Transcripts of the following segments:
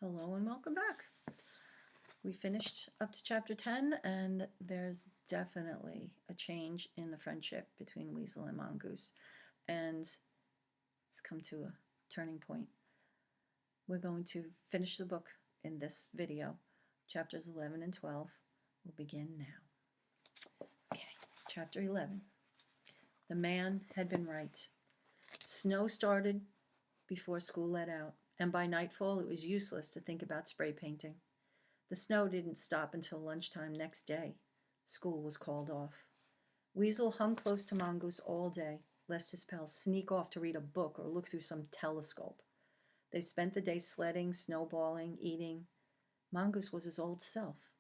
Hello and welcome back. We finished up to chapter 10 and there's definitely a change in the friendship between Weasel and Mongoose, and it's come to a turning point. We're going to finish the book in this video. Chapters 11 and 12 will begin now. Okay, chapter 11. The man had been right. Snow started before school let out, and by nightfall it was useless to think about spray painting. The snow didn't stop until lunchtime next day. School was called off. Weasel hung close to Mongoose all day, lest his pals sneak off to read a book or look through some telescope. They spent the day sledding, snowballing, eating. Mongoose was his old self.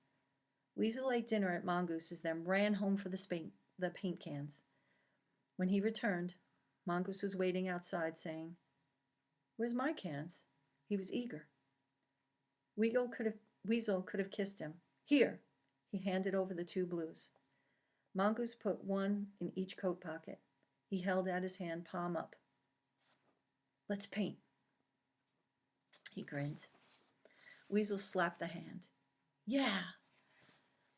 Weasel ate dinner at Mongoose's, then ran home for the paint cans. When he returned, Mongoose was waiting outside, saying, "Where's my cans?" He was eager. Weasel could have kissed him. "Here." He handed over the two blues. Mongoose put one in each coat pocket. He held out his hand, palm up. "Let's paint." He grinned. Weasel slapped the hand. "Yeah."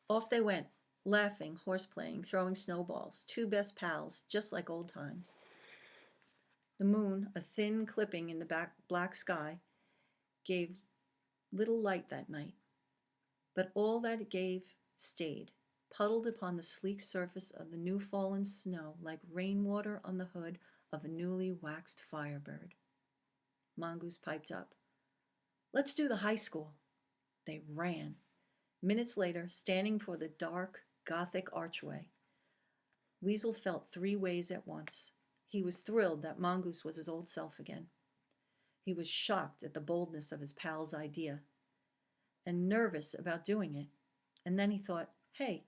Off they went, laughing, horseplaying, throwing snowballs, two best pals, just like old times. The moon, a thin clipping in the black sky, gave little light that night. But all that it gave stayed, puddled upon the sleek surface of the new-fallen snow like rainwater on the hood of a newly waxed firebird. Mongoose piped up, "Let's do the high school." They ran. Minutes later, standing before the dark, Gothic archway, Weasel felt three ways at once. He was thrilled that Mongoose was his old self again. He was shocked at the boldness of his pal's idea, and nervous about doing it. And then he thought, hey,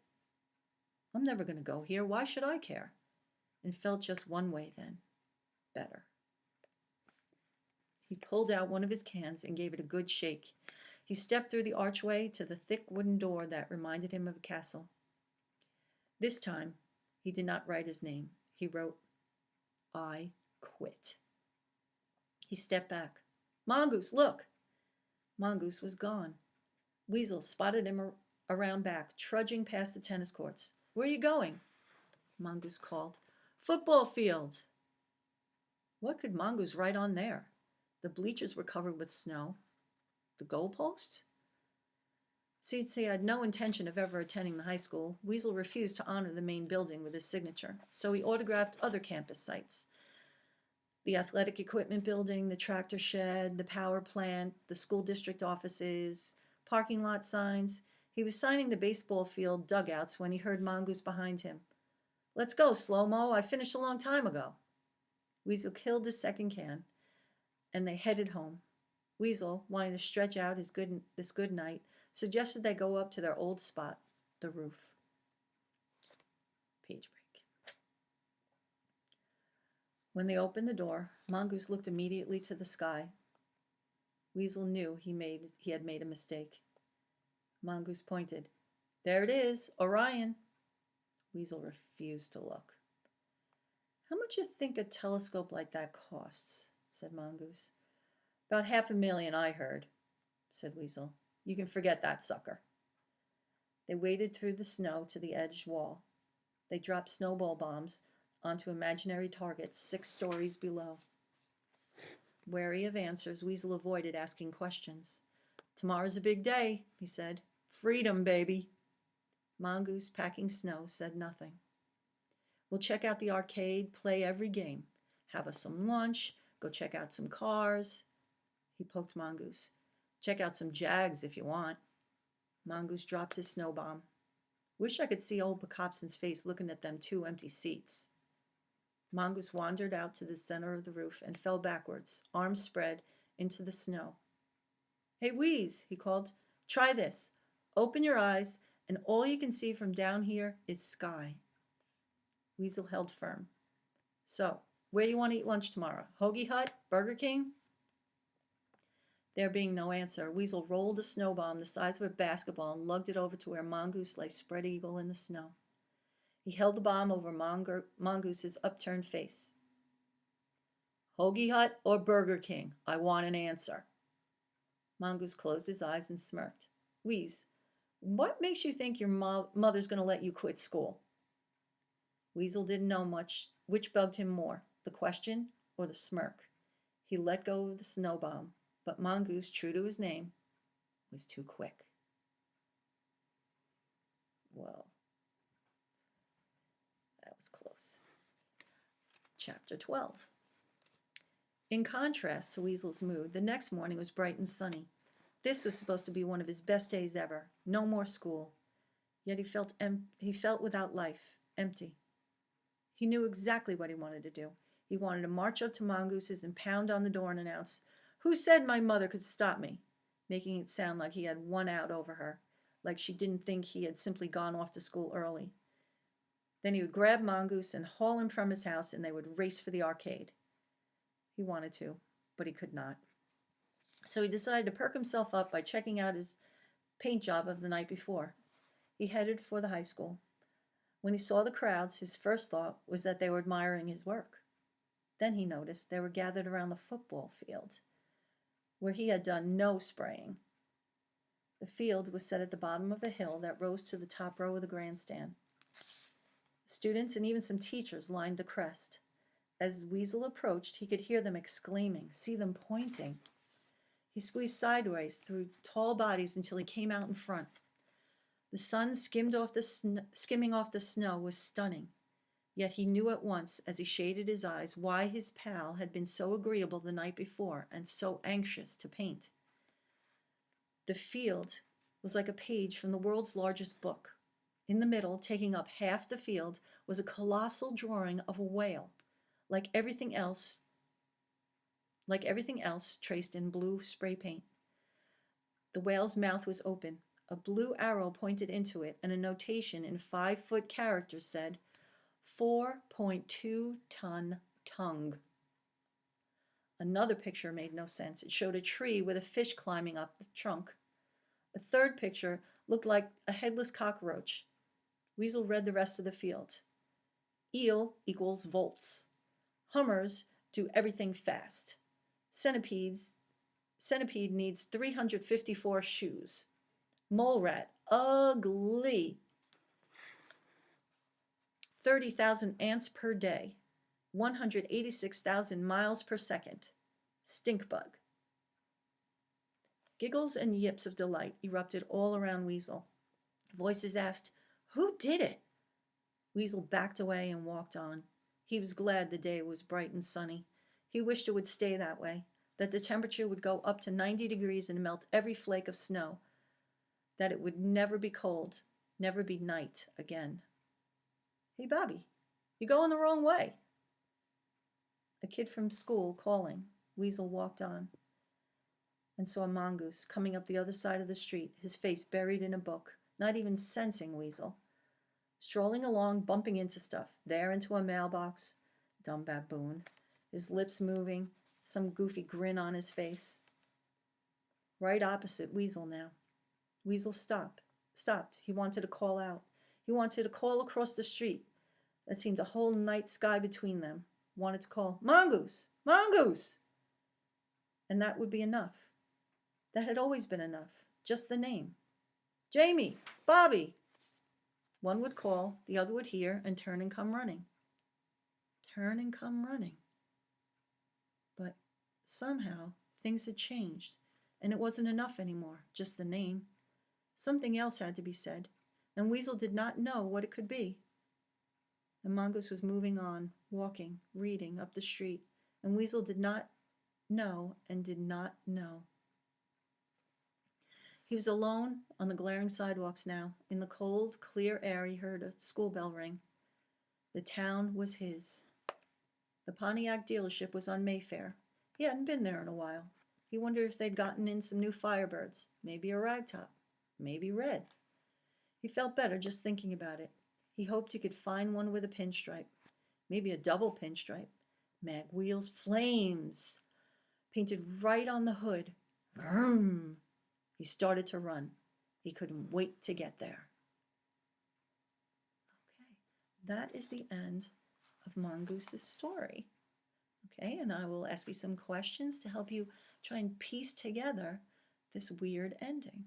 I'm never going to go here. Why should I care? And felt just one way then. Better. He pulled out one of his cans and gave it a good shake. He stepped through the archway to the thick wooden door that reminded him of a castle. This time, he did not write his name. He wrote, "I quit." He stepped back. "Mongoose, look!" Mongoose was gone. Weasel spotted him around back, trudging past the tennis courts. "Where are you going?" Mongoose called. "Football field." What could Mongoose write on there? The bleachers were covered with snow. The goalpost? Since he had no intention of ever attending the high school, Weasel refused to honor the main building with his signature, so he autographed other campus sites. The athletic equipment building, the tractor shed, the power plant, the school district offices, parking lot signs. He was signing the baseball field dugouts when he heard Mongoose behind him. "Let's go, Slow-Mo. I finished a long time ago." Weasel killed the second can, and they headed home. Weasel, wanting to stretch out this good night, suggested they go up to their old spot, the roof. Page break. When they opened the door, Mongoose looked immediately to the sky. Weasel knew he had made a mistake. Mongoose pointed. "There it is, Orion." Weasel refused to look. "How much you think a telescope like that costs?" said Mongoose. "About $500,000, I heard," said Weasel. "You can forget that sucker." They waded through the snow to the edge wall. They dropped snowball bombs onto imaginary targets 6 stories below. Wary of answers, Weasel avoided asking questions. "Tomorrow's a big day," he said. "Freedom, baby." Mongoose, packing snow, said nothing. "We'll check out the arcade, play every game, have us some lunch, go check out some cars." He poked Mongoose. "Check out some Jags if you want." Mongoose dropped his snow bomb. "Wish I could see old Pocopson's face looking at them 2 empty seats." Mongoose wandered out to the center of the roof and fell backwards, arms spread, into the snow. "Hey, Wheeze," he called. "Try this. Open your eyes, and all you can see from down here is sky." Weasel held firm. "So, where do you want to eat lunch tomorrow? Hoagie Hut? Burger King?" There being no answer, Weasel rolled a snow bomb the size of a basketball and lugged it over to where Mongoose lay spread eagle in the snow. He held the bomb over Mongoose's upturned face. "Hoagie Hut or Burger King? I want an answer." Mongoose closed his eyes and smirked. Wheeze, what makes you think your mother's going to let you quit school? Weasel didn't know which bugged him more, the question or the smirk. He let go of the snow bomb, but Mongoose, true to his name, was too quick. Well, that was close. Chapter 12. In contrast to Weasel's mood, the next morning was bright and sunny. This was supposed to be one of his best days ever. No more school. Yet he felt without life, empty. He knew exactly what he wanted to do. He wanted to march up to Mongoose's and pound on the door and announce, "Who said my mother could stop me?" making it sound like he had won out over her, like she didn't think he had simply gone off to school early. Then he would grab Mongoose and haul him from his house, and they would race for the arcade. He wanted to, but he could not. So he decided to perk himself up by checking out his paint job of the night before. He headed for the high school. When he saw the crowds, his first thought was that they were admiring his work. Then he noticed they were gathered around the football field, where he had done no spraying. The field was set at the bottom of a hill that rose to the top row of the grandstand. Students and even some teachers lined the crest. As Weasel approached, he could hear them exclaiming, see them pointing. He squeezed sideways through tall bodies until he came out in front. The sun skimming off the snow was stunning, yet he knew at once, as he shaded his eyes, why his pal had been so agreeable the night before and so anxious to paint. The field was like a page from the world's largest book. In the middle, taking up half the field, was a colossal drawing of a whale, like everything else traced in blue spray paint. The whale's mouth was open. A blue arrow pointed into it, and a notation in 5-foot characters said, 4.2-ton tongue. Another picture made no sense. It showed a tree with a fish climbing up the trunk. A third picture looked like a headless cockroach. Weasel read the rest of the field. Eel equals volts. Hummers do everything fast. Centipede needs 354 shoes. Mole rat, ugly. 30,000 ants per day. 186,000 miles per second. Stink bug. Giggles and yips of delight erupted all around Weasel. Voices asked, "Who did it?" Weasel backed away and walked on. He was glad the day was bright and sunny. He wished it would stay that way, that the temperature would go up to 90 degrees and melt every flake of snow, that it would never be cold, never be night again. "Hey, Bobby, you're going the wrong way." A kid from school calling. Weasel walked on and saw Mongoose coming up the other side of the street, his face buried in a book, not even sensing Weasel. Strolling along, bumping into stuff, there into a mailbox, dumb baboon, his lips moving, some goofy grin on his face. Right opposite Weasel now. Weasel stopped. He wanted to call out. He wanted to call across the street. That seemed a whole night sky between them. Wanted to call, "Mongoose! Mongoose!" And that would be enough. That had always been enough. Just the name. "Jamie! Bobby!" One would call, the other would hear, and turn and come running. Turn and come running. But somehow things had changed, and it wasn't enough anymore, just the name. Something else had to be said, and Weasel did not know what it could be. The Mongoose was moving on, walking, reading, up the street, and Weasel did not know and did not know. He was alone on the glaring sidewalks now. In the cold, clear air, he heard a school bell ring. The town was his. The Pontiac dealership was on Mayfair. He hadn't been there in a while. He wondered if they'd gotten in some new Firebirds, maybe a ragtop, maybe red. He felt better just thinking about it. He hoped he could find one with a pinstripe, maybe a double pinstripe. Mag wheels, flames, painted right on the hood. Vroom! He started to run. He couldn't wait to get there. Okay, that is the end of Mongoose's story. Okay, and I will ask you some questions to help you try and piece together this weird ending.